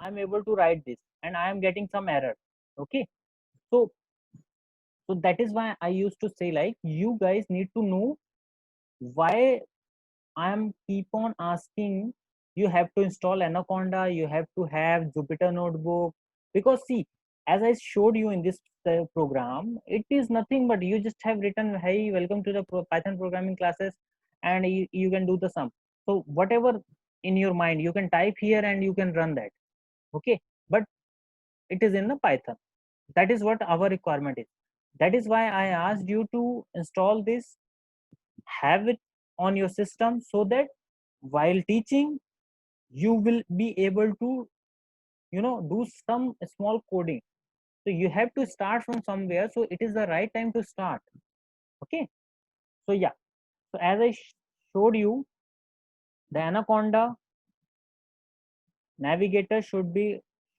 I'm able to write this and I am getting some error. Okay, so that is why I used to say, like, you guys need to know why I'm keep on asking you have to install Anaconda, you have to have Jupyter Notebook, because see, as I showed you in this program, it is nothing but you just have written, hey, welcome to the Python programming classes, and you can do the sum. So whatever in your mind, you can type here and you can run that. Okay, but it is in the Python. That is what our requirement is. That is why I asked you to install this, have it on your system, so that while teaching you will be able to do some small coding. So you have to start from somewhere, so it is the right time to start. Okay, so yeah, so as I showed you, the Anaconda navigator should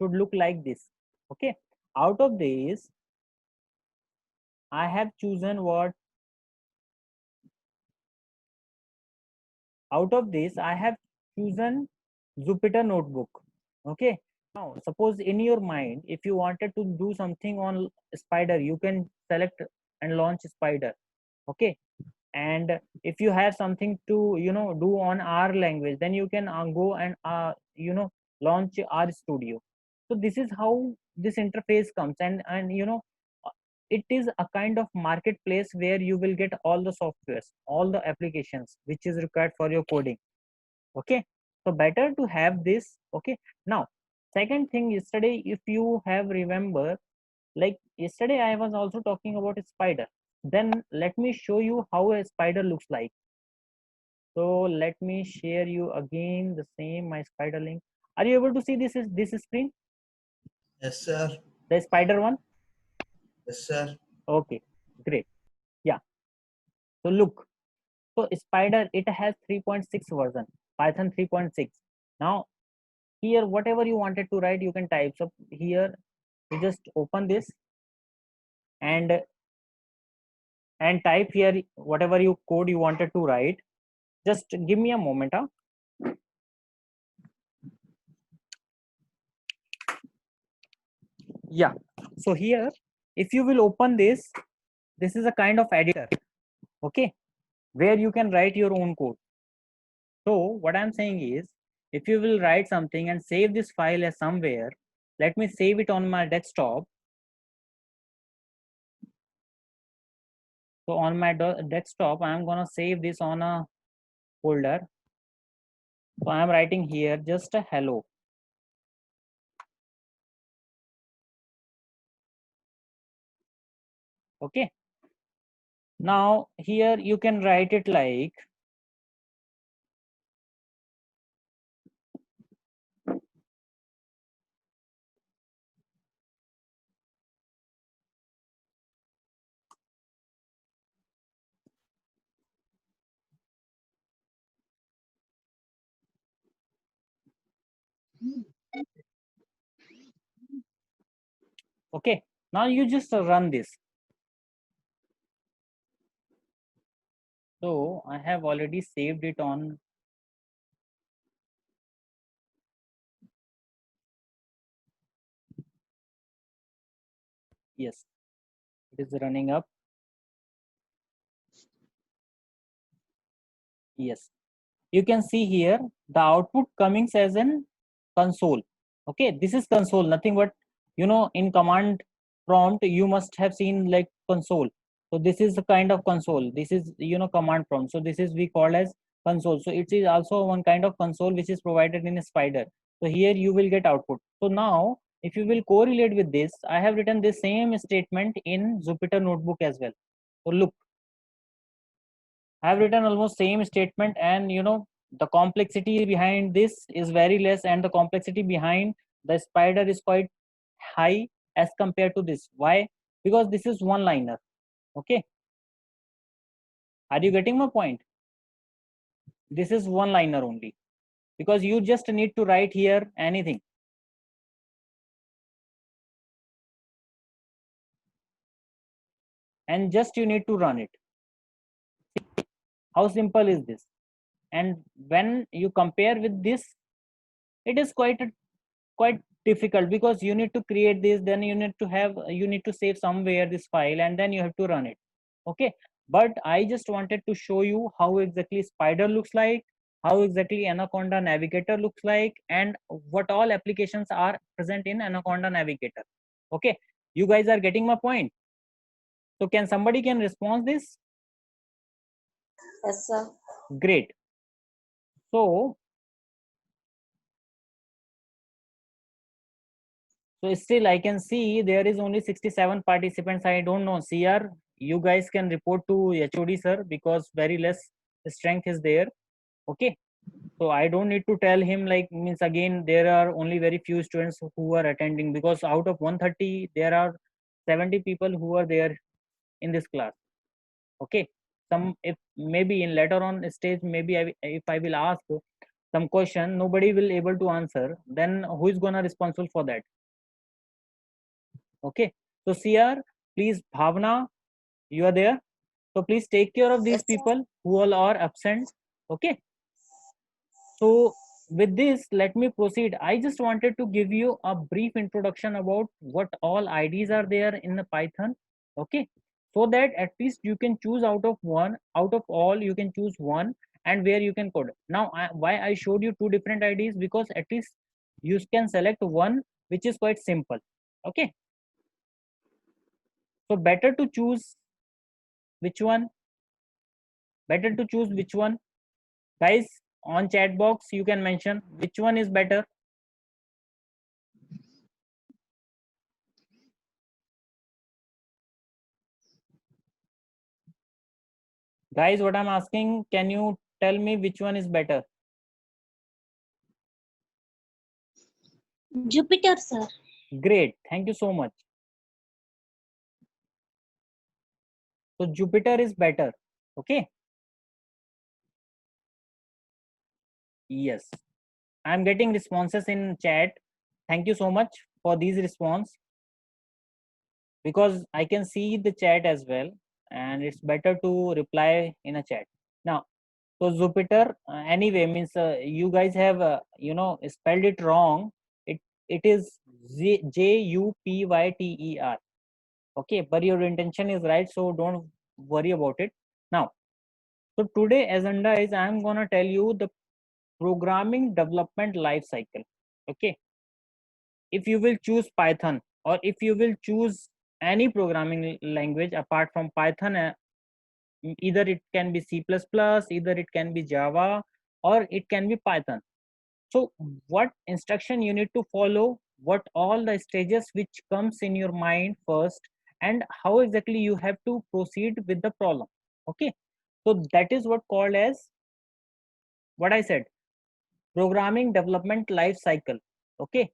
look like this. Okay, out of this I have chosen what, out of this I have chosen Jupyter Notebook. Okay, now suppose in your mind, if you wanted to do something on Spider, you can select and launch Spider. Okay, and if you have something to do on R language, then you can go and launch R Studio. So this is how this interface comes, and uh, it is a kind of marketplace where you will get all the softwares, all the applications which is required for your coding. Okay, so better to have this. Okay, now second thing, yesterday if you have remember, like yesterday I was also talking about a spider. Then let me show you how a spider looks like. So let me share you again the same my spider link. Are you able to see this screen, Yes, sir. the spider one? Yes, sir. Okay, great. Yeah, so look, so spider, it has 3.6 version, Python 3.6. Now here whatever you wanted to write, you can type. So here you just open this and type here whatever you code you wanted to write. Just give me a moment. Huh? Yeah, so here if you will open this is a kind of editor. Okay, where you can write your own code. So what I'm saying is, if you will write something and save this file as somewhere, let me save it on my desktop. So on my desktop I'm gonna save this on a folder. So I'm writing here just a hello. Okay, now here you can write it like, okay, now you just run this. So I have already saved it on, yes, it is running up. Yes, you can see here the output coming as an console. Okay, this is console, nothing but in command prompt you must have seen like console. So this is the kind of console, this is command prompt. So this is we call as console. So it is also one kind of console which is provided in a spider. So here you will get output. So now if you will correlate with this, I have written the same statement in Jupyter Notebook as well. So look, I have written almost same statement, and the complexity behind this is very less, and the complexity behind the spider is quite high as compared to this. Why? Because this is one liner. Okay, are you getting my point? This is one liner only, because you just need to write here anything, and just you need to run it. How simple is this? And when you compare with this, it is quite difficult because you need to create this, then you need to save somewhere this file, and then you have to run it. Okay, but I just wanted to show you how exactly Spider looks like, how exactly Anaconda Navigator looks like, and what all applications are present in Anaconda Navigator. Okay, you guys are getting my point? So can somebody can respond this? Yes, sir. Great. So still I can see there is only 67 participants. I don't know, CR, you guys can report to HOD sir, because very less strength is there. Okay, so I don't need to tell him, like, means again there are only very few students who are attending, because out of 130 there are 70 people who are there in this class. Okay, some, if maybe in later on stage, maybe if I will ask some question, nobody will able to answer, then who is gonna responsible for that? Okay, so CR, please, Bhavna, you are there, so please take care of these Yes, sir. people who all are absent. Okay, so with this, let me proceed. I just wanted to give you a brief introduction about what all IDs are there in the Python. Okay, so that at least you can choose out of one, out of all you can choose one, and where you can code. Now why I showed you two different IDs, because at least you can select one which is quite simple. Okay, so better to choose which one, better to choose which one, guys. On chat box you can mention which one is better. Guys, what I'm asking, can you tell me which one is better? Jupyter, sir. Great, thank you so much. So Jupyter is better. Okay, yes, I'm getting responses in chat. Thank you so much for these response, because I can see the chat as well, and it's better to reply in a chat. Now, so Jupyter, anyway, means you guys have spelled it wrong. It is Jupyter. Okay, but your intention is right, so don't worry about it. Now, so today agenda is I'm gonna tell you the programming development life cycle. Okay, if you will choose Python, or if you will choose any programming language apart from Python, either it can be C++, either it can be Java, or it can be Python. So what instruction you need to follow, what all the stages which comes in your mind first, and how exactly you have to proceed with the problem. Okay, so that is what called as, what I said, programming development life cycle. Okay,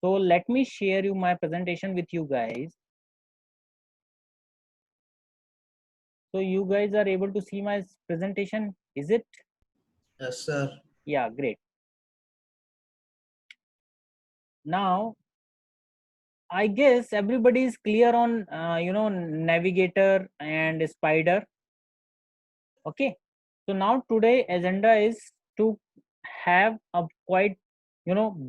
so let me share you my presentation with you guys, so you guys are able to see my presentation, is it? Yes, sir. Yeah, great. Now I guess everybody is clear on Navigator and Spider. Okay, so now today agenda is to have a quite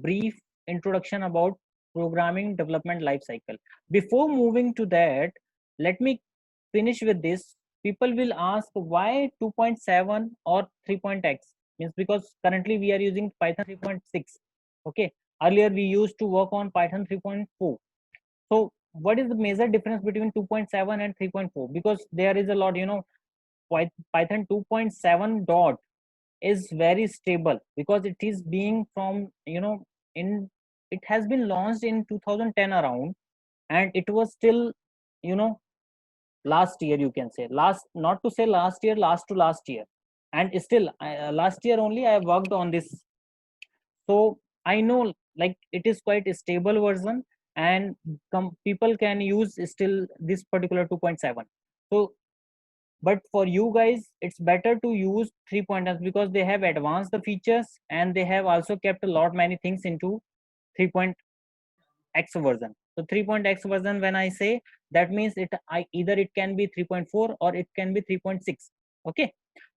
brief introduction about programming development life cycle. Before moving to that, let me finish with this. People will ask why 2.7 or 3.x, means because currently we are using Python 3.6. Okay, earlier we used to work on Python 3.4. So what is the major difference between 2.7 and 3.4? Because there is a lot, Python 2.7 dot is very stable, because it is being from in it has been launched in 2010 around, and it was still you know last year, you can say, last, not to say last year, last to last year, and still last year only I worked on this. So I know, like, it is quite a stable version, and people can use still this particular 2.7. So but for you guys it's better to use 3.x, because they have advanced the features, and they have also kept a lot many things into 3.x version. So 3.x version, when I say, that means either it can be 3.4 or it can be 3.6. Okay,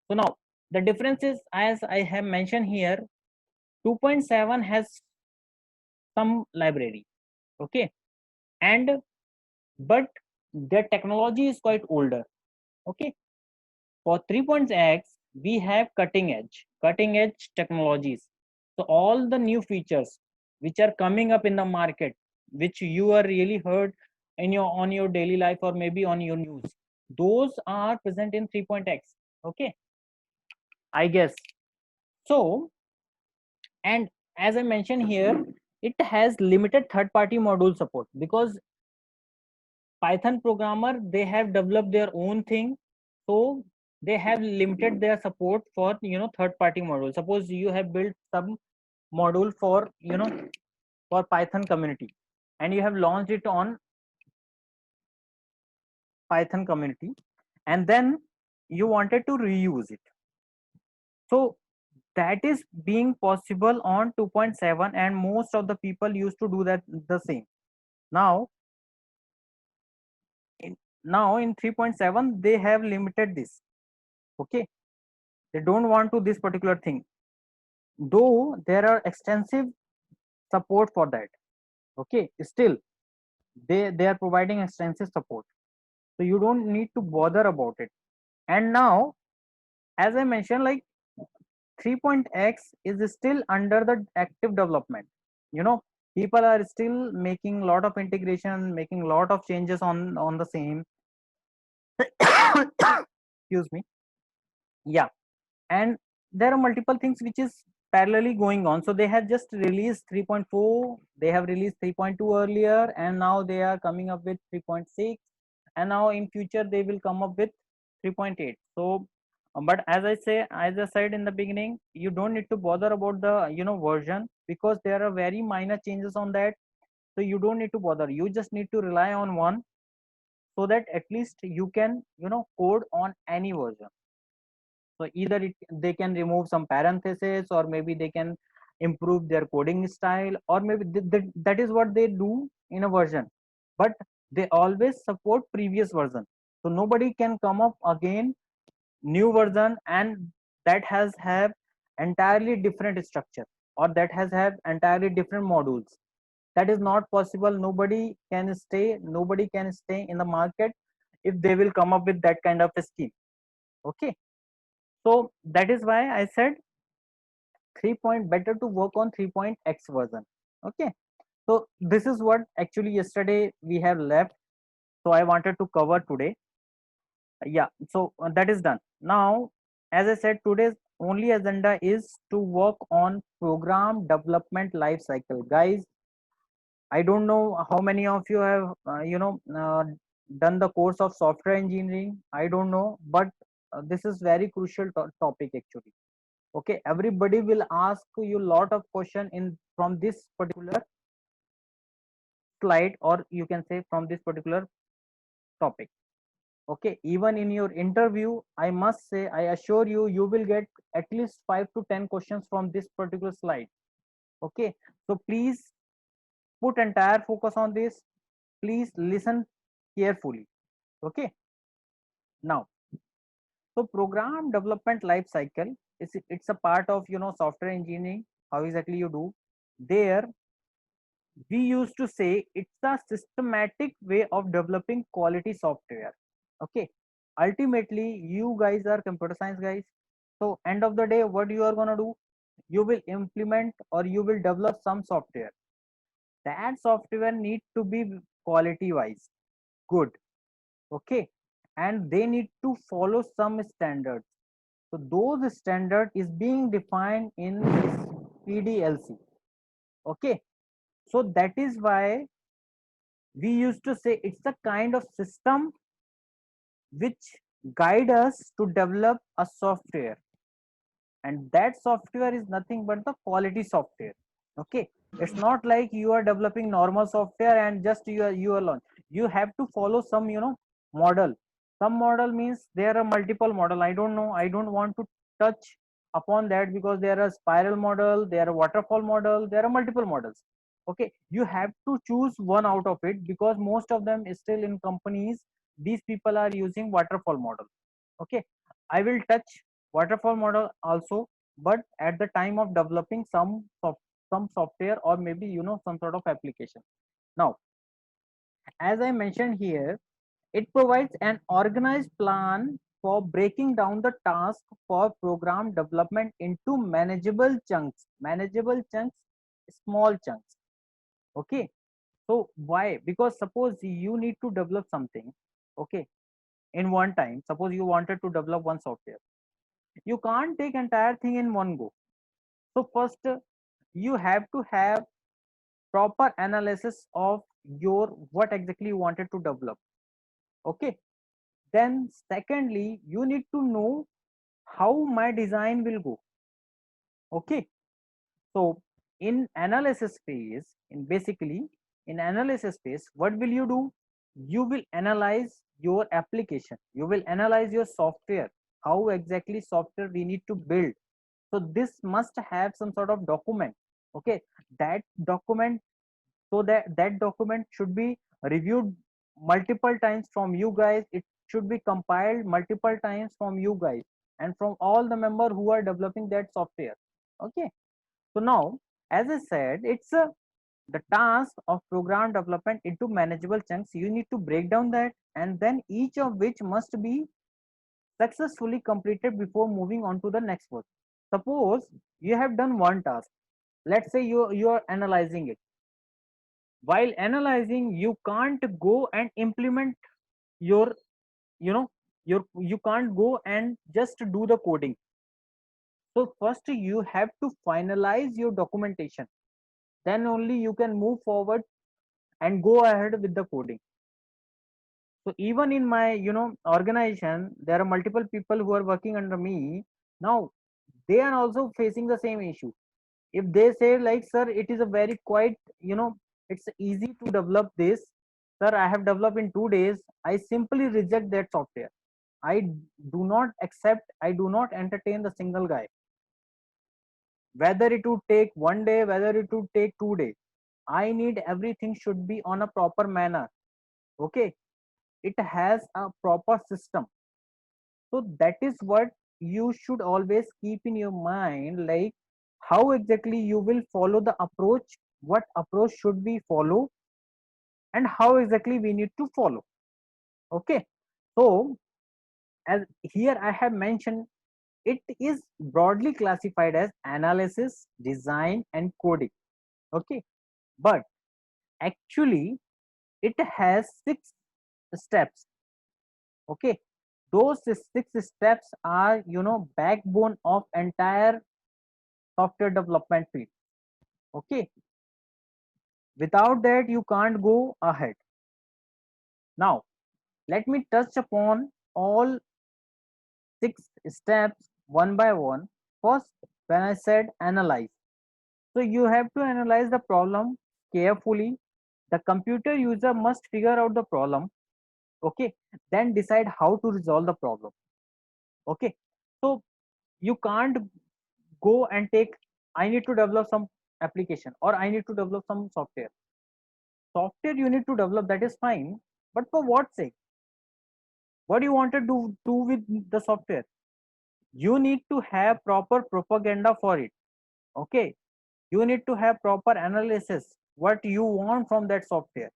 so now the difference is, as I have mentioned here, 2.7 has some library. Okay, and but their technology is quite older. Okay, for 3.x we have cutting edge technologies. So all the new features which are coming up in the market, which you are really heard in your on your daily life or maybe on your news, those are present in 3.x. Okay, I guess. So, and as I mentioned here, it has limited third party module support because Python programmer, they have developed their own thing. So they have limited their support for third party module. Suppose you have built some module for for Python community, and you have launched it on Python community, and then you wanted to reuse it. So that is being possible on 2.7, and most of the people used to do that the same. Now in, now in 3.7 they have limited this. Okay, they don't want to this particular thing, though there are extensive support for that. Okay, still they are providing extensive support, so you don't need to bother about it. And now, as I mentioned, like 3.x is still under the active development. you know People are still making a lot of integration, making a lot of changes on the same. Excuse me. Yeah, and there are multiple things which is parallelly going on. So they have just released 3.4, they have released 3.2 earlier, and now they are coming up with 3.6, and now in future they will come up with 3.8. So but as I said in the beginning, you don't need to bother about the version, because there are very minor changes on that. So you don't need to bother, you just need to rely on one, so that at least you can code on any version. So either they can remove some parentheses, or maybe they can improve their coding style, or maybe that is what they do in a version. But they always support previous version, so nobody can come up again new version and that has have entirely different structure, or that has have entirely different modules. That is not possible. Nobody can stay in the market if they will come up with that kind of a scheme. Okay, so that is why I said 3 better to work on 3.x version. Okay, so this is what actually yesterday we have left, so I wanted to cover today. Yeah, so that is done. Now, as I said, today's only agenda is to work on program development life cycle. Guys, I don't know how many of you have done the course of software engineering. I don't know, but this is very crucial topic actually. Okay, everybody will ask you a lot of question in from this particular slide, or you can say from this particular topic. Okay, even in your interview, I must say, I assure you, you will get at least 5 to 10 questions from this particular slide. Okay, so please put entire focus on this. Please listen carefully. Okay, now, so program development life cycle is, it's a part of software engineering. How exactly you do there? We used to say it's a systematic way of developing quality software. Okay, ultimately you guys are computer science guys, so end of the day what you are going to do, you will implement or you will develop some software. That software need to be quality wise good. Okay, and they need to follow some standards. So those standard is being defined in this PDLC. Okay, so that is why we used to say it's a kind of system which guide us to develop a software, and that software is nothing but the quality software. Okay, it's not like you are developing normal software and just you are launch. You have to follow some model. Some model means there are multiple model. I don't know, I don't want to touch upon that, because there are spiral model, there are waterfall model, there are multiple models. Okay, you have to choose one out of it, because most of them is still in companies, these people are using waterfall model. Okay, I will touch waterfall model also, but at the time of developing some software. some software or maybe some sort of application. Now, as I mentioned here, it provides an organized plan for breaking down the task for program development into manageable chunks, small chunks. Okay. So why? Because suppose you need to develop something, okay, in one time. Suppose you wanted to develop one software. You can't take entire thing in one go. So first, you have to have proper analysis of your what exactly you wanted to develop. Okay. Then secondly, you need to know how my design will go. Okay. So in analysis phase, in analysis phase, what will you do? You will analyze your application. You will analyze your software. How exactly software we need to build. So this must have some sort of document. Okay. That document, so that document should be reviewed multiple times from you guys. It should be compiled multiple times from you guys and from all the member who are developing that software. Okay. So now, as I said, it's the task of program development into manageable chunks. You need to break down that, and then each of which must be successfully completed before moving on to the next one. Suppose you have done one task. Let's say you are analyzing it. While analyzing, you can't go and implement your you know you can't go and just do the coding. So first you have to finalize your documentation, then only you can move forward and go ahead with the coding. So even in my organization, there are multiple people who are working under me. Now they are also facing the same issue. If they say like, sir, it is a very quite, it's easy to develop this, sir, I have developed in 2 days, I simply reject that software. I do not accept, I do not entertain the single guy, whether it would take 1 day, whether it would take 2 days. I need everything should be on a proper manner. Okay. It has a proper system. So that is what you should always keep in your mind, like how exactly you will follow the approach, what approach should we follow, and how exactly we need to follow. Okay. So as here I have mentioned, it is broadly classified as analysis, design, and coding. Okay. But actually it has 6 steps. Okay. Those 6 steps are backbone of entire software development field. Okay. Without that you can't go ahead. Now let me touch upon all 6 steps one by one. First, when I said analyze, so you have to analyze the problem carefully. The computer user must figure out the problem. Okay. Then decide how to resolve the problem. Okay. So you can't go and take, I need to develop some application or I need to develop some software you need to develop, that is fine, but for what sake? What do you want to do with the software? You need to have proper propaganda for it. Okay. You need to have proper analysis what you want from that software.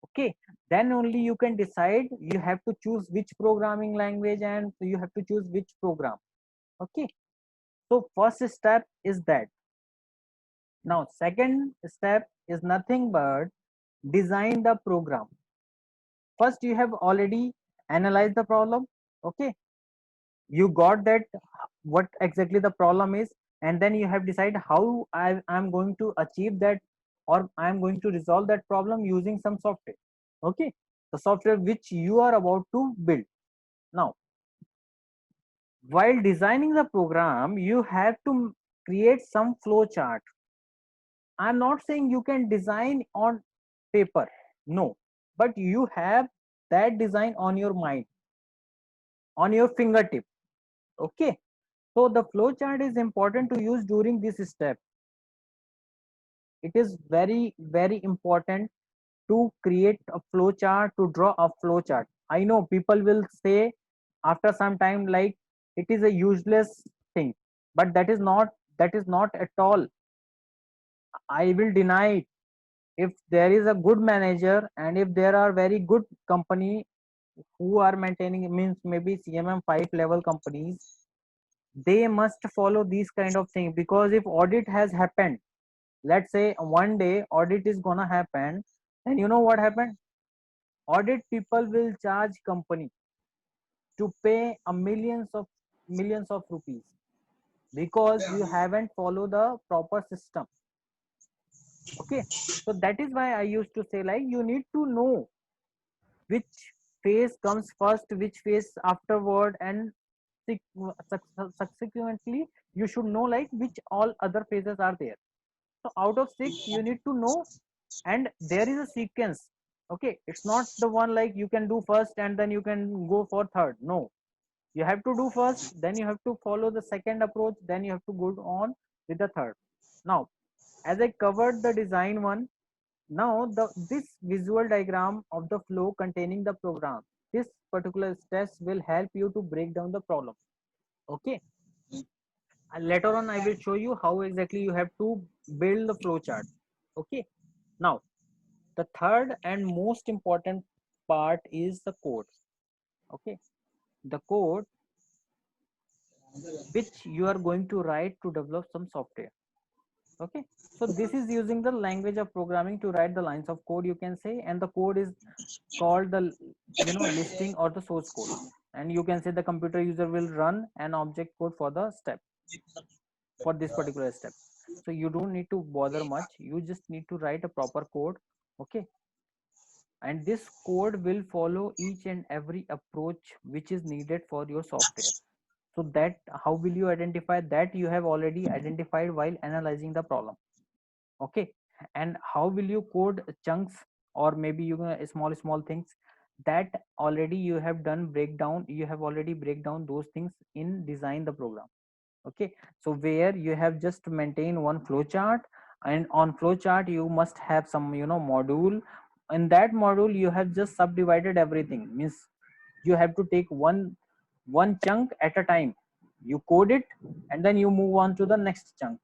Okay. Then only you can decide, you have to choose which programming language and you have to choose which program. Okay. So first step is that. Now second step is nothing but design the program. First you have already analyzed the problem. Okay. You got that what exactly the problem is, and then you have decided how I'm going to achieve that, or I'm going to resolve that problem using some software. Okay. The software which you are about to build. Now while designing the program you have to create some flow chart. I'm not saying you can design on paper, no, but you have that design on your mind, on your fingertip. Okay. So the flow chart is important to use during this step. It is very, very important to create a flow chart, to draw a flow chart. I know people will say after some time like it is a useless thing, but that is not at all. I will deny it. If there is a good manager and if there are very good company who are maintaining, means maybe CMM 5 level companies, they must follow these kind of things, because if audit has happened, let's say one day audit is gonna happen, then you know what happened, audit people will charge company to pay a millions of rupees, because you haven't followed the proper system. Okay, so that is why I used to say like you need to know which phase comes first, which phase afterward, and subsequently you should know like which all other phases are there. So out of six you need to know, and there is a sequence. Okay, it's not the one like you can do first and then you can go for third. No, you have to do first, then you have to follow the second approach, then you have to go on with the third. Now, as I covered the design one, now this visual diagram of the flow containing the program, this particular steps will help you to break down the problem. Okay, and later on I will show you how exactly you have to build the flowchart. Okay, now the third and most important part is the code. Okay, the code which you are going to write to develop some software. Okay, so this is using the language of programming to write the lines of code, you can say, and the code is called the listing or the source code, and you can say the computer user will run an object code for the step, for this particular step. So you don't need to bother much, you just need to write a proper code. Okay, and this code will follow each and every approach which is needed for your software. So that how will you identify that? You have already identified while analyzing the problem. Okay, and how will you code chunks, or maybe you small things, that already you have done breakdown, you have already break down those things in design the program. Okay, so where you have just maintain one flowchart, and on flowchart you must have some module. In that module you have just subdivided everything, means you have to take one chunk at a time, you code it, and then you move on to the next chunk.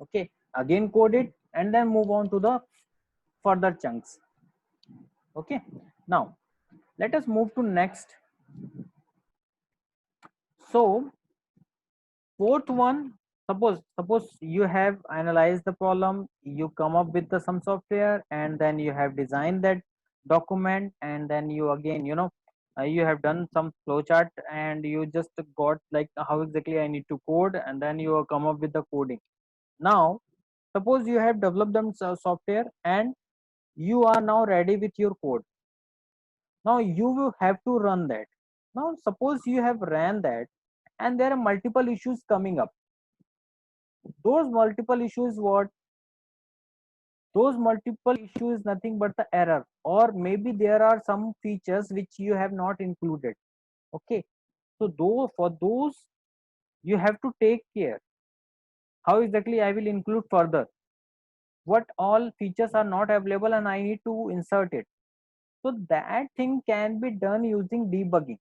Okay, again code it, and then move on to the further chunks. Okay, now let us move to next. So fourth one, suppose you have analyzed the problem, you come up with some software, and then you have designed that document, and then you again you have done some flowchart, and you just got like how exactly I need to code, and then you come up with the coding. Now suppose you have developed them software, and you are now ready with your code. Now you will have to run that. Now suppose you have ran that, and there are multiple issues coming up. Those multiple issues, what? Those multiple issues nothing but the error, or maybe there are some features which you have not included. Okay, so though for those you have to take care. How exactly I will include further? What all features are not available and I need to insert it. So that thing can be done using debugging.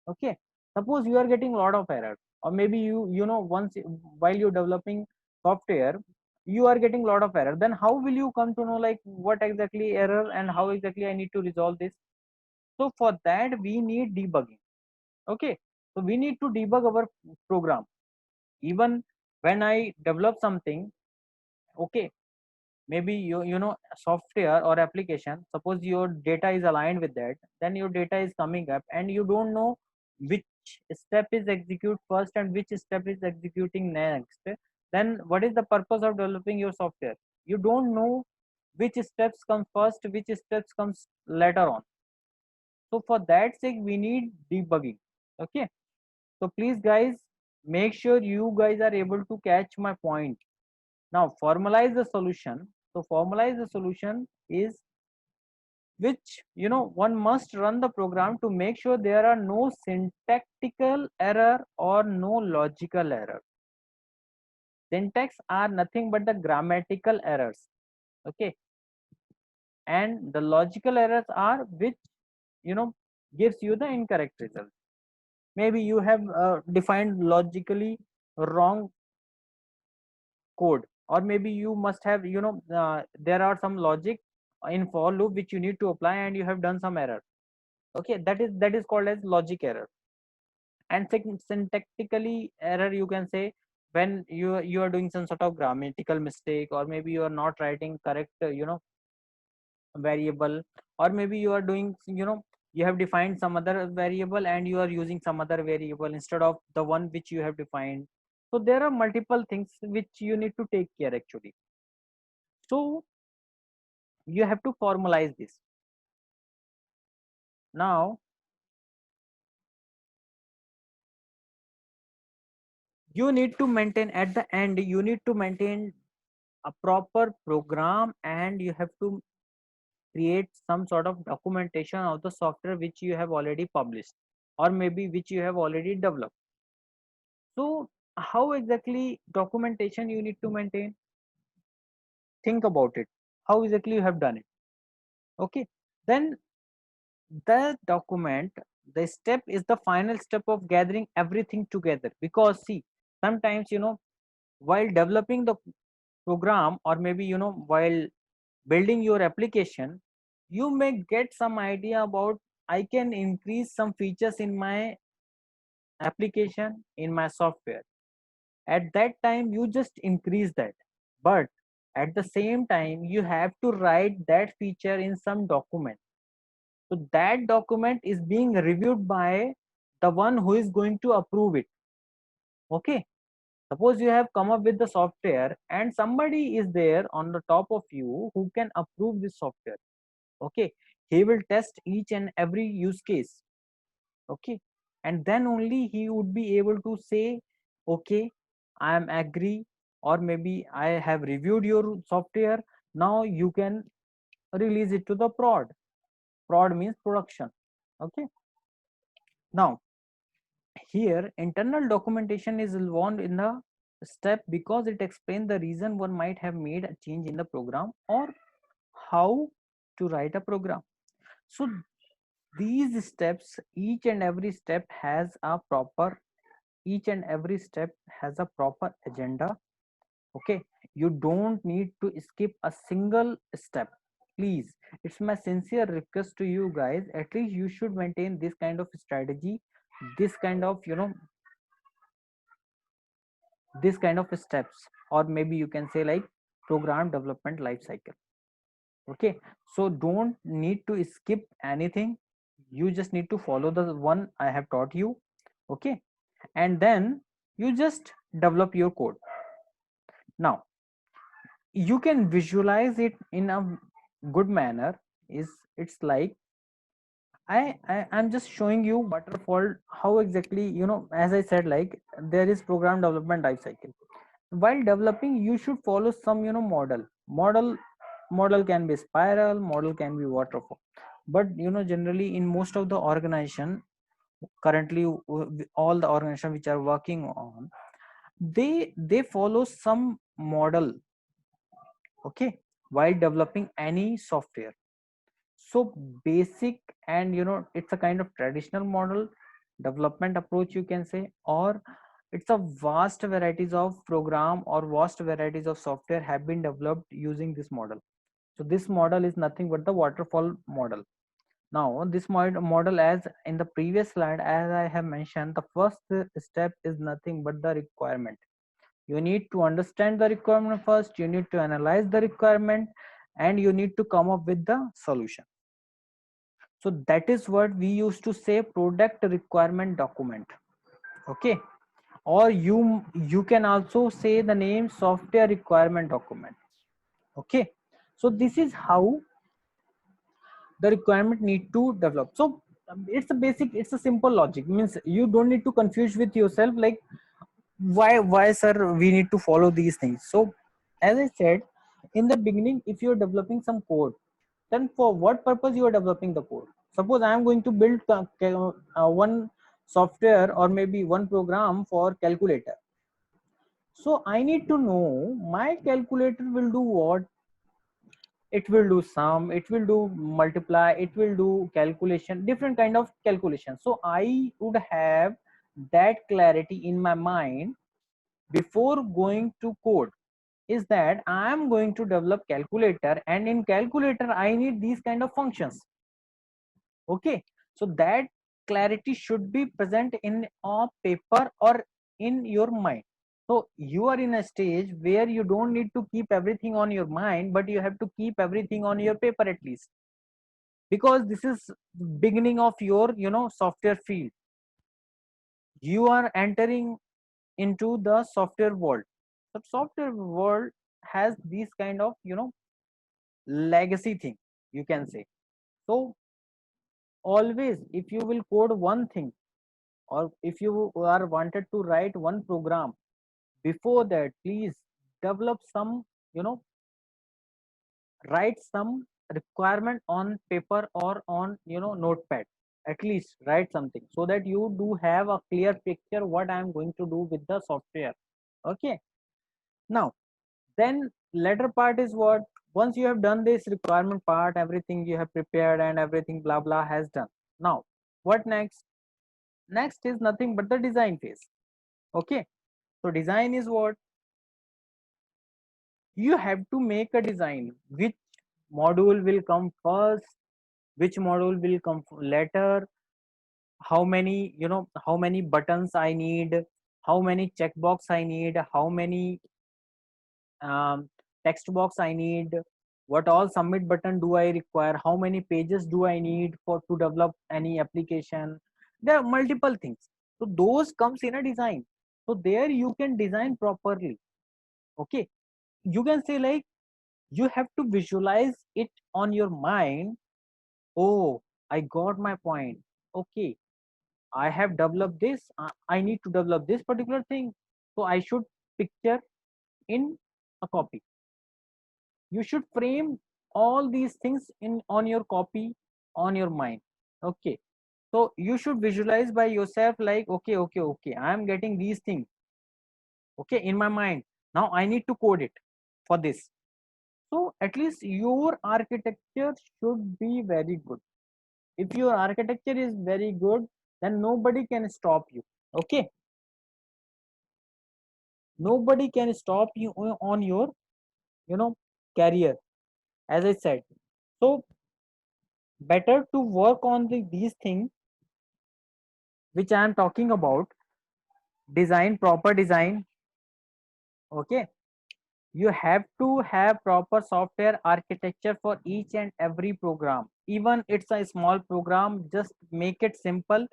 Okay, suppose you are getting a lot of error, or maybe once while you're developing software you are getting a lot of error, then how will you come to know like what exactly error and how exactly I need to resolve this? So for that we need debugging. Okay, so we need to debug our program. Even when I develop something, okay, maybe software or application, suppose your data is aligned with that, then your data is coming up and you don't know which step is execute first and which step is executing next, then what is the purpose of developing your software? You don't know which steps come first, which steps comes later on. So for that sake we need debugging. Okay, so please guys, make sure you guys are able to catch my point. Now formalize the solution. So formalize the solution is which one must run the program to make sure there are no syntactical error or no logical error. Syntax are nothing but the grammatical errors. Okay, and the logical errors are which you know gives you the incorrect result. Maybe you have defined logically wrong code, or maybe you must have, there are some logic in for loop which you need to apply and you have done some error. Okay, that is called as logic error. And syntactically error, you can say, when you are doing some sort of grammatical mistake, or maybe you are not writing correct variable, or maybe you are doing, you have defined some other variable and you are using some other variable instead of the one which you have defined. So there are multiple things which you need to take care actually. So you have to formalize this. Now you need to maintain, at the end you need to maintain a proper program, and you have to create some sort of documentation of the software which you have already published, or maybe which you have already developed. So how exactly documentation you need to maintain? Think about it, how exactly you have done it. Okay, then the document, the step is the final step of gathering everything together. Because see, sometimes, while developing the program, or maybe, while building your application, you may get some idea about, I can increase some features in my application, in my software. At that time you just increase that, but at the same time you have to write that feature in some document. So that document is being reviewed by the one who is going to approve it. Okay, suppose you have come up with the software and somebody is there on the top of you who can approve this software. Okay, he will test each and every use case. Okay, and then only he would be able to say, okay, I am agree, or maybe I have reviewed your software, now you can release it to the prod means production. Okay, now here internal documentation is involved in the step because it explains the reason one might have made a change in the program, or how to write a program. So these steps, each and every step has a proper agenda. Okay, you don't need to skip a single step, please. It's my sincere request to you guys, at least you should maintain this kind of strategy, this kind of, this kind of steps, or maybe you can say like program development life cycle. Okay, so don't need to skip anything, you just need to follow the one I have taught you. Okay, and then you just develop your code. Now you can visualize it in a good manner. Is it's like, I'm just showing you waterfall, how exactly, as I said, like there is program development life cycle. While developing you should follow some, model can be spiral, model can be waterfall. But generally in most of the organization currently, all the organization which are working on, they follow some model. Okay, while developing any software. So basic, and it's a kind of traditional model development approach, you can say, or it's a vast varieties of program or vast varieties of software have been developed using this model. So this model is nothing but the waterfall model. Now this model, as in the previous slide, as I have mentioned, the first step is nothing but the requirement. You need to understand the requirement first, you need to analyze the requirement, and you need to come up with the solution. So that is what we used to say, product requirement document. Okay, or you can also say the name software requirement document. Okay, so this is how the requirement need to develop. So it's a basic, it's a simple logic, means you don't need to confuse with yourself like why sir we need to follow these things. So as I said in the beginning, if you're developing some code, then for what purpose you are developing the code? Suppose I am going to build one software or maybe one program for calculator. So I need to know my calculator will do what. It will do sum, it will do multiply, it will do calculation, different kind of calculation. So I would have that clarity in my mind before going to code. is that I am going to develop calculator, and in calculator I need these kind of functions. Okay, so that clarity should be present in a paper or in your mind. So you are in a stage where you don't need to keep everything on your mind, but you have to keep everything on your paper at least, because this is beginning of your software field. You are entering into the software world. So software world has these kind of legacy thing, you can say. So always, if you will code one thing, or if you are wanted to write one program, before that please develop some, you know write some requirement on paper or on notepad. At least write something so that you do have a clear picture what I am going to do with the software. Okay, now then latter part is what, once you have done this requirement part, everything you have prepared and everything blah blah has done. Now what next? Next is nothing but the design phase. Okay, so design is what, you have to make a design, which module will come first, which module will come later, how many how many buttons I need, how many checkbox I need, how many um, text box I need, what all submit button do I require, how many pages do I need for to develop any application. There are multiple things, so those comes in a design. So there you can design properly. Okay, you can say like, you have to visualize it on your mind. Oh, I got my point. Okay, I have developed this, I need to develop this particular thing, so I should picture in a copy. You should frame all these things in on your copy, on your mind. Okay, so you should visualize by yourself like, okay, okay, okay, I am getting these things, okay, in my mind. Now I need to code it for this. So at least your architecture should be very good. If your architecture is very good, then nobody can stop you. Okay, nobody can stop you on your you know career, as I said. So better to work on these things which I am talking about. Design, proper design. Okay, you have to have proper software architecture for each and every program. Even it's a small program, just make it simple.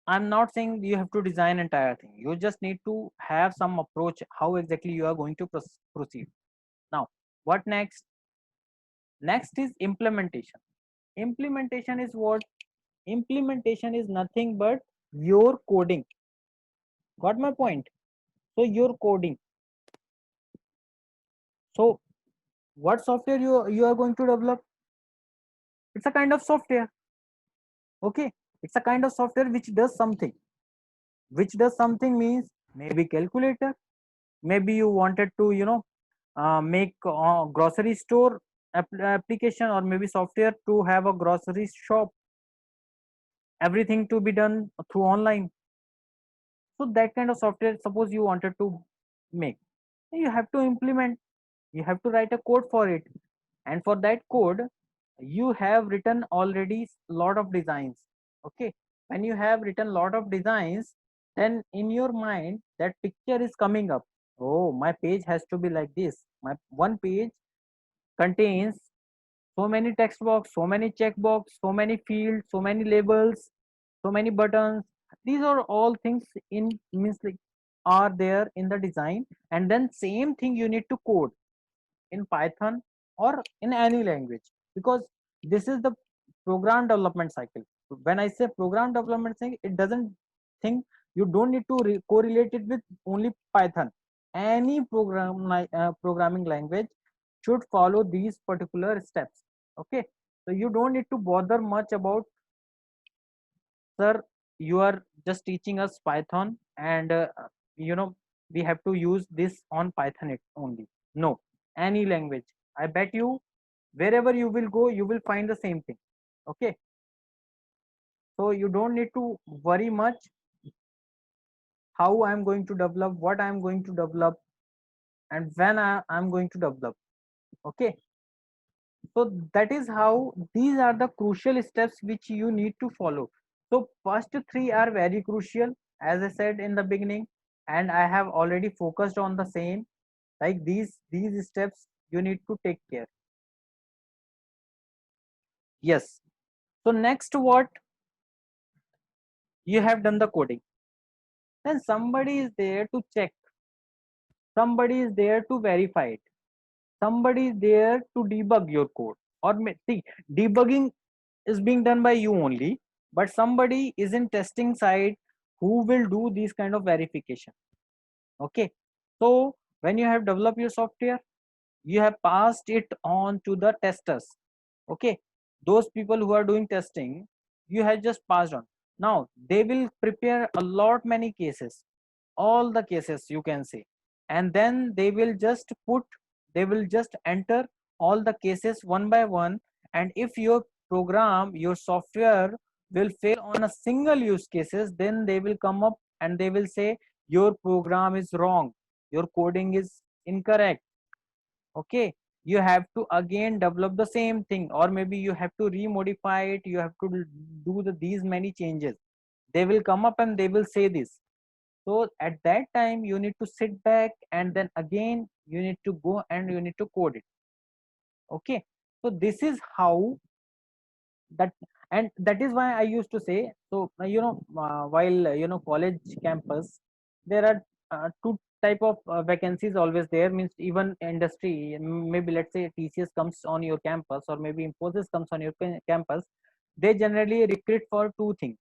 I'm not saying you have to design entire thing, you just need to have some approach how exactly you are going to proceed. Now what next? Next is implementation. Implementation is what? Implementation is nothing but your coding. Got my point? So your coding. So what software you are going to develop? It's a kind of software. Okay, it's a kind of software which does something. Which does something means maybe calculator, maybe you wanted to make grocery store application, or maybe software to have a grocery shop, everything to be done through online. So that kind of software, suppose you wanted to make, you have to implement, you have to write a code for it. And for that code, you have written already lot of designs. Okay, when you have written lot of designs, then in your mind that picture is coming up. Oh, my page has to be like this. My one page contains so many text box, so many checkbox, so many fields, so many labels, so many buttons. These are all things in means like are there in the design. And then same thing you need to code in Python or in any language, because this is the program development cycle. When I say program development cycle, it doesn't think you don't need to correlate it with only Python. Any programming language should follow these particular steps. Okay, so you don't need to bother much about, sir, you are just teaching us Python, and you know we have to use this on Python it only. No, any language, I bet you, wherever you will go you will find the same thing. Okay, so you don't need to worry much how I'm going to develop, what I'm going to develop. and when I'm going to develop. Okay, so that is how these are the crucial steps which you need to follow. So first three are very crucial, as I said in the beginning, and I have already focused on the same. Like these steps you need to take care. Yes. So next, what, you have done the coding, then somebody is there to check, somebody is there to verify it, somebody is there to debug your code. Or see, debugging is being done by you only, but somebody is in testing side who will do these kind of verification. Okay, so when you have developed your software, you have passed it on to the testers. Okay, those people who are doing testing, you have just passed on. Now they will prepare a lot many cases, all the cases you can say, and then they will just enter all the cases one by one. And if your program, your software will fail on a single use cases, then they will come up and they will say your program is wrong, your coding is incorrect. Okay, you have to again develop the same thing, or maybe you have to remodify it, you have to do these many changes. They will come up and they will say this. So at that time you need to sit back and then again you need to go and you need to code it. Okay, so this is how that, and that is why I used to say, so while college campus, there are two type of vacancies always there, means even industry, maybe let's say TCS comes on your campus or maybe Infosys comes on your campus, they generally recruit for two things.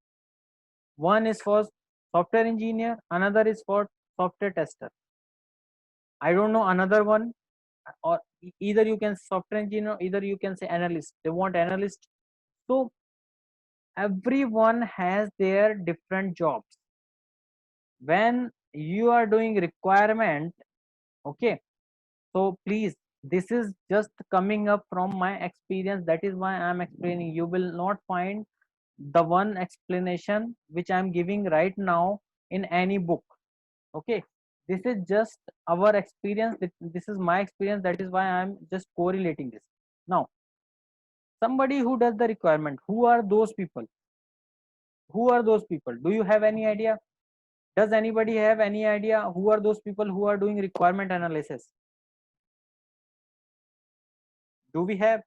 One is for software engineer, another is for software tester. I don't know another one, or either you can software engineer, either you can say analyst. They want analyst. So everyone has their different jobs. When you are doing requirement, okay, so please, this is just coming up from my experience. That is why I'm explaining. You will not find the one explanation which I'm giving right now in any book. Okay, this is just our experience. This is my experience. That is why I'm just correlating this. Now, somebody who does the requirement, who are those people? Who are those people? Do you have any idea? Does anybody have any idea who are those people who are doing requirement analysis? Do we have?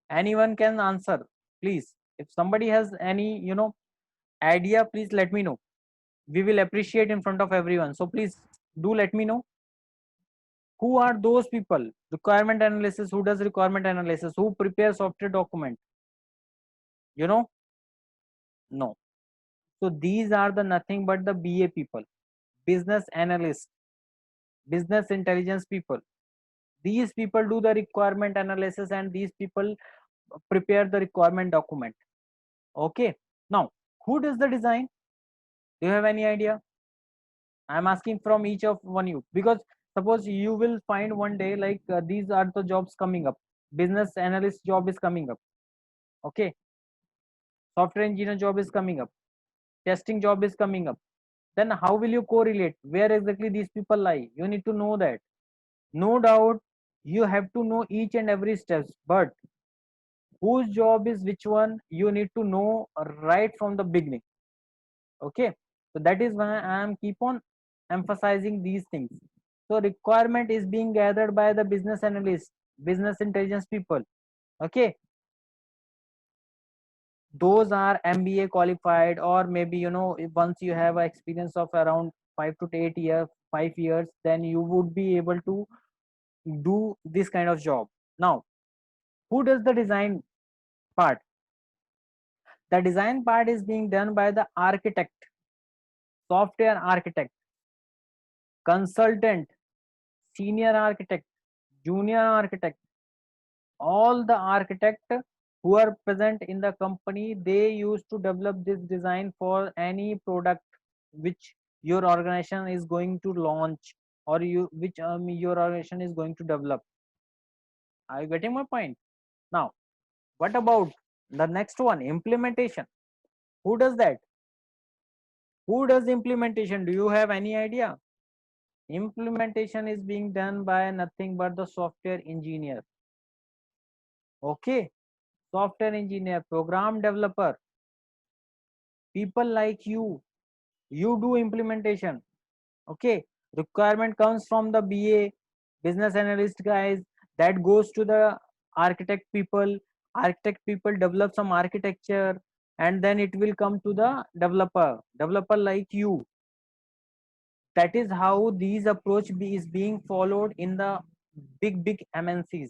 Anyone can answer, please. If somebody has any idea, please let me know. We will appreciate in front of everyone. So please do let me know. Who are those people? Requirement analysis. Who does requirement analysis? Who prepares software document? You know? No. So these are the nothing but the BA people, business analysts, business intelligence people. These people do the requirement analysis and these people prepare the requirement document. Okay. Now, who does the design? Do you have any idea? I'm asking from each of one you, because suppose you will find one day like these are the jobs coming up. Business analyst job is coming up. Okay. Software engineer job is coming up. Testing job is coming up. Then how will you correlate where exactly these people lie? You need to know that. No doubt you have to know each and every steps, but whose job is which one, you need to know right from the beginning. Okay, so that is why I am keep on emphasizing these things. So requirement is being gathered by the business analyst, business intelligence people. Okay, those are MBA qualified, or maybe if once you have an experience of around 5 to 8 years, 5 years, then you would be able to do this kind of job. Now, who does the design part? The design part is being done by the architect, software architect, consultant, senior architect, junior architect. All the architect who are present in the company, they used to develop this design for any product which your organization is going to launch, or which your organization is going to develop. Are you getting my point? Now, what about the next one, implementation? Who does that? Who does implementation? Do you have any idea? Implementation is being done by nothing but the software engineer. Okay, software engineer, program developer, people like you do implementation. Okay, requirement comes from the BA, business analyst guys, that goes to the architect people. Architect people develop some architecture, and then it will come to the developer like you. That is how these is being followed in the big MNCs.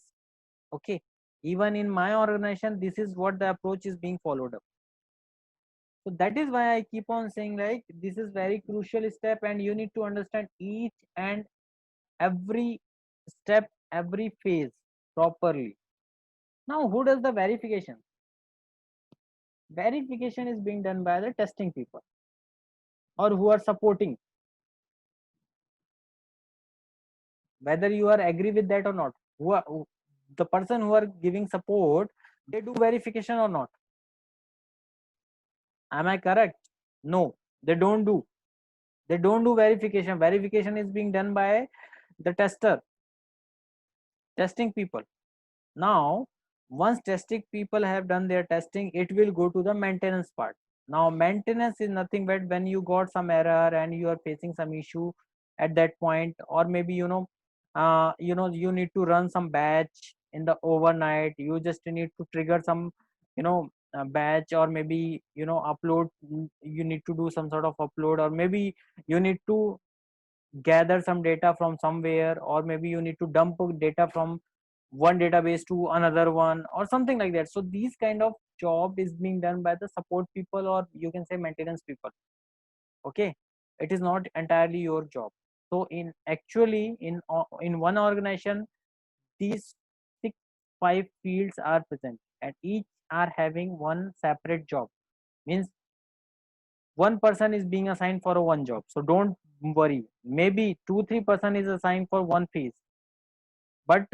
Okay, even in my organization, this is what the approach is being followed up. So that is why I keep on saying, like, this is very crucial step, and you need to understand each and every step, every phase properly. Now, who does the verification? Verification is being done by the testing people, or who are supporting, whether you are agree with that or not. The person who are giving support, they do verification or not? Am I correct? No, they don't do. They don't do verification. Verification is being done by the testing people. Now, once testing people have done their testing, it will go to the maintenance part. Now, maintenance is nothing but when you got some error and you are facing some issue at that point, or maybe you need to run some batch in the overnight. You just need to trigger some batch, or maybe upload. You need to do some sort of upload, or maybe you need to gather some data from somewhere, or maybe you need to dump data from one database to another one, or something like that. So these kind of job is being done by the support people, or you can say maintenance people. Okay, it is not entirely your job. So in actually in one organization, these six five fields are present, and each are having one separate job. Means one person is being assigned for a one job, so don't worry. Maybe 2 3 person is assigned for one phase, but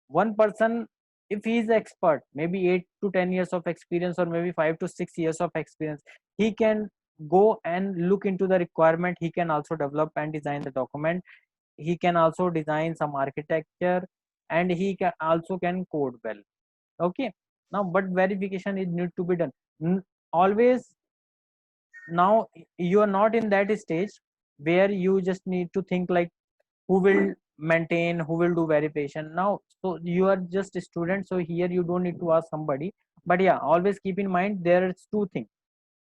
one person, if he is expert, maybe 8 to 10 years of experience, or maybe 5 to 6 years of experience, he can go and look into the requirement. He can also develop and design the document. He can also design some architecture, and he can also can code well. Okay, now but verification is need to be done. Always. Now you are not in that stage where you just need to think like who will maintain, who will do verification now. So you are just a student, so here you don't need to ask somebody. But yeah, always keep in mind there is two things.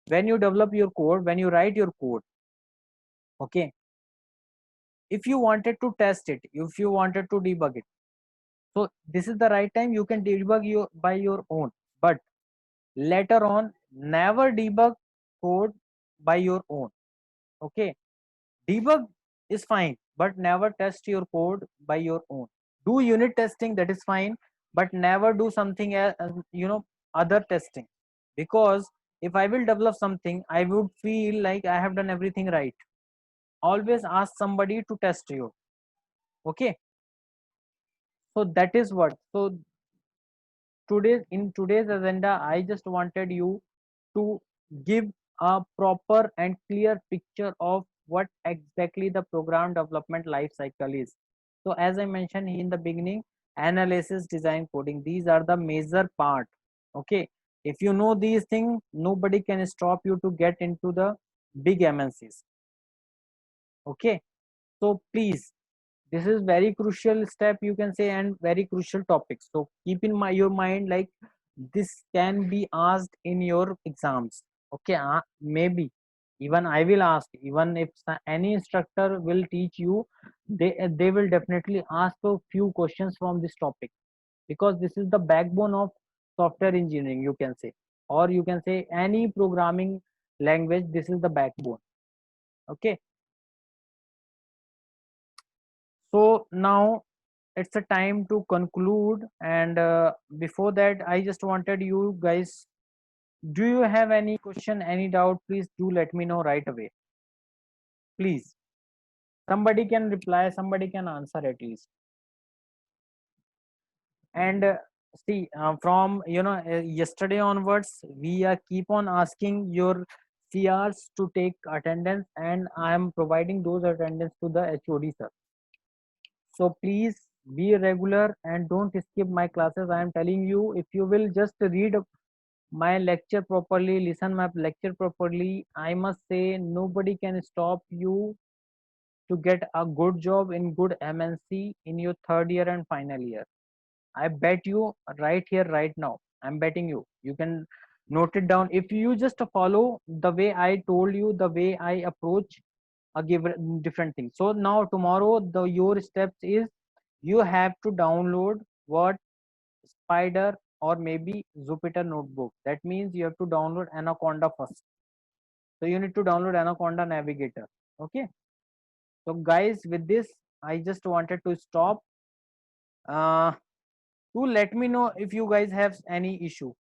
When you develop your code, when you write your code, okay, if you wanted to test it, if you wanted to debug it, so this is the right time you can debug your by your own. But later on, never debug code by your own. Okay, debug is fine, but never test your code by your own. Do unit testing, that is fine, but never do something other testing. Because if I will develop something, I would feel like I have done everything right. Always ask somebody to test you. Okay, so that is what. So today's agenda, I just wanted you to give a proper and clear picture of what exactly the program development life cycle is. So as I mentioned in the beginning, analysis, design, coding, these are the major part. Okay, if you know these things, nobody can stop you to get into the big MNCs. Okay, so please, this is very crucial step, you can say, and very crucial topic. So keep in your mind, like, this can be asked in your exams. Okay, maybe even I will ask, even if any instructor will teach you, they will definitely ask a few questions from this topic, because this is the backbone of software engineering, you can say, or you can say any programming language. This is the backbone. Okay, so now it's a time to conclude, and before that, I just wanted you guys, do you have any question, any doubt? Please do let me know right away. Please, somebody can reply, somebody can answer at least. And see, from yesterday onwards, we are keep on asking your CRs to take attendance, and I am providing those attendance to the HOD sir. So please be regular and don't skip my classes. I am telling you, if you will just read my lecture properly, listen my lecture properly, I must say nobody can stop you to get a good job in good MNC in your third year and final year. I bet you right here, right now. I'm betting you. You can note it down. If you just follow the way I told you, the way I approach a given different thing. So now tomorrow, the your steps is you have to download what Spider or maybe Jupyter Notebook. That means you have to download Anaconda first. So you need to download Anaconda Navigator. Okay. So guys, with this, I just wanted to stop. To let me know if you guys have any issue.